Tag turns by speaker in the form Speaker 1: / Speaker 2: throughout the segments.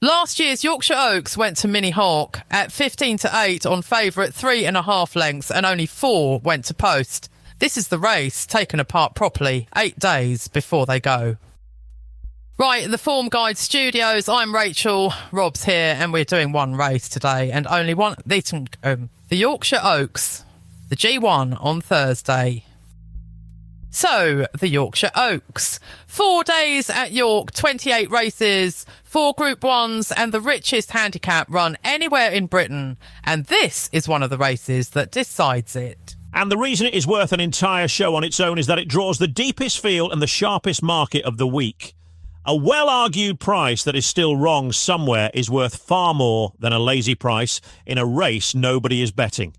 Speaker 1: Last year's Yorkshire Oaks went to Mini Hawk at 15-8 on favourite 3.5 lengths, and only 4 went to post. This is the race taken apart properly 8 days before they go. Right, in the Form Guide studios, I'm Rachel, Rob's here, and we're doing one race today, and only one. The Yorkshire Oaks, the G1 on Thursday. So, the Yorkshire Oaks. 4 days at York, 28 races, 4 Group 1s, and the richest handicap run anywhere in Britain. And this is one of the races that decides it.
Speaker 2: And the reason it is worth an entire show on its own is that it draws the deepest field and the sharpest market of the week. A well-argued price that is still wrong somewhere is worth far more than a lazy price in a race nobody is betting.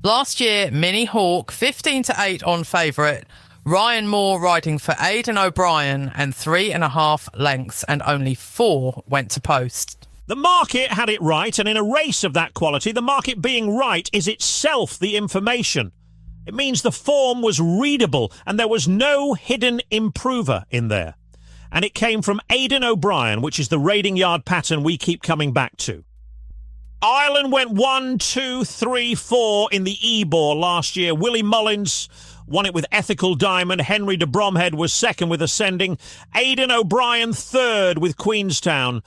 Speaker 1: Last year, Mini Hawk, 15-8 on favourite. Ryan Moore riding for Aidan O'Brien, and 3.5 lengths, and only 4 went to post.
Speaker 2: The market had it right, and in a race of that quality, the market being right is itself the information. It means the form was readable, and there was no hidden improver in there. And it came from Aidan O'Brien, which is the raiding yard pattern we keep coming back to. Ireland went 1, 2, 3, 4 in the Ebor last year. Willie Mullins won it with Ethical Diamond. Henry de Bromhead was second with Ascending. Aidan O'Brien third with Queenstown.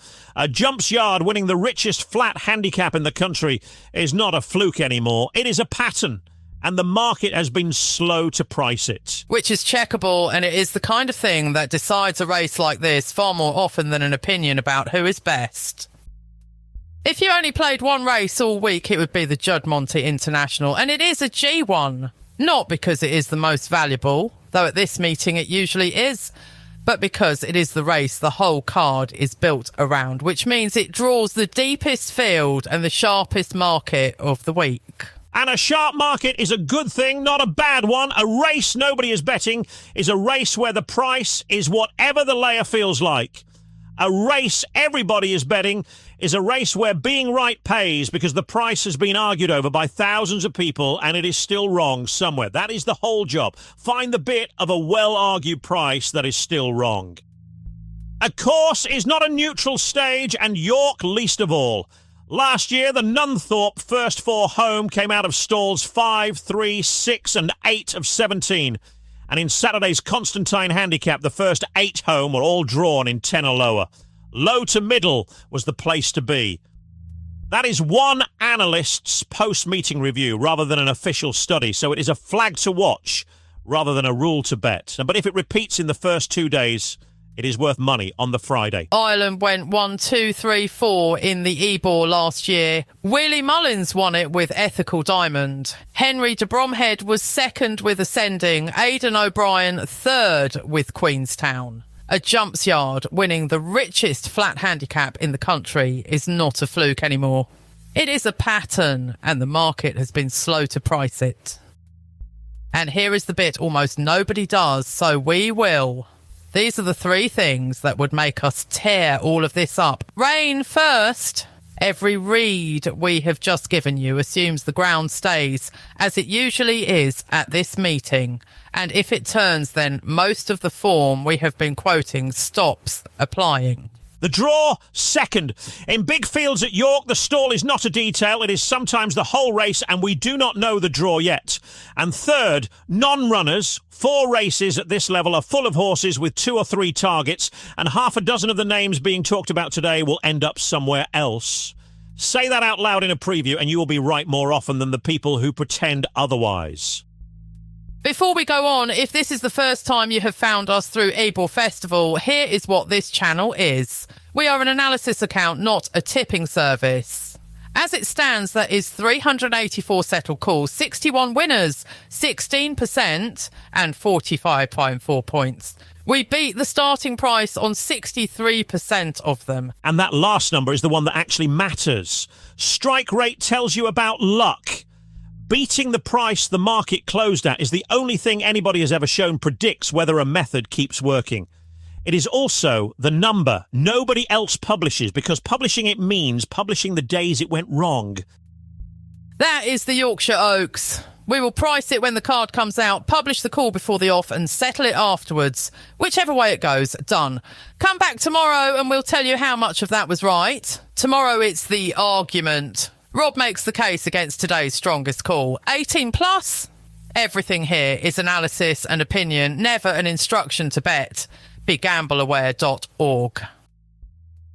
Speaker 2: Jumps Yard winning the richest flat handicap in the country is not a fluke anymore. It is a pattern, and the market has been slow to price it.
Speaker 1: Which is checkable, and it is the kind of thing that decides a race like this far more often than an opinion about who is best. If you only played one race all week, it would be the Judd Monty International, and it is a G1. Not because it is the most valuable, though at this meeting it usually is, but because it is the race the whole card is built around, which means it draws the deepest field and the sharpest market of the week.
Speaker 2: And a sharp market is a good thing, not a bad one. A race nobody is betting is a race where the price is whatever the layer feels like. A race everybody is betting is a race where being right pays because the price has been argued over by thousands of people and it is still wrong somewhere. That is the whole job. Find the bit of a well-argued price that is still wrong. A course is not a neutral stage, and York least of all. Last year, the Nunthorpe first 4 home came out of stalls 5, 3, 6 and 8 of 17. And in Saturday's Constantine Handicap, the first 8 home were all drawn in 10 or lower. Low to middle was the place to be. That is one analyst's post-meeting review rather than an official study, so it is a flag to watch rather than a rule to bet. But if it repeats in the first 2 days, it is worth money on the Friday.
Speaker 1: Ireland went 1, 2, 3, 4 in the Ebor last year. Willie Mullins won it with Ethical Diamond. Henry de Bromhead was second with Ascending. Aidan O'Brien third with Queenstown. A Jumps Yard winning the richest flat handicap in the country is not a fluke anymore. It is a pattern, and the market has been slow to price it. And here is the bit almost nobody does, so we will. These are the 3 things that would make us tear all of this up. Rain first. Every read we have just given you assumes the ground stays, as it usually is at this meeting. And if it turns, then most of the form we have been quoting stops applying.
Speaker 2: The draw, second. In big fields at York, the stall is not a detail. It is sometimes the whole race, and we do not know the draw yet. And third, non-runners. 4 races at this level are full of horses with 2 or 3 targets, and half a dozen of the names being talked about today will end up somewhere else. Say that out loud in a preview, and you will be right more often than the people who pretend otherwise.
Speaker 1: Before we go on, if this is the first time you have found us through Ebor Festival, here is what this channel is. We are an analysis account, not a tipping service. As it stands, that is 384 settled calls, 61 winners, 16% and 45.4 points. We beat the starting price on 63% of them.
Speaker 2: And that last number is the one that actually matters. Strike rate tells you about luck. Beating the price the market closed at is the only thing anybody has ever shown predicts whether a method keeps working. It is also the number nobody else publishes, because publishing it means publishing the days it went wrong.
Speaker 1: That is the Yorkshire Oaks. We will price it when the card comes out, publish the call before the off and settle it afterwards. Whichever way it goes, done. Come back tomorrow and we'll tell you how much of that was right. Tomorrow it's the argument. Rob makes the case against today's strongest call. 18 plus? Everything here is analysis and opinion, never an instruction to bet. BeGambleAware.org.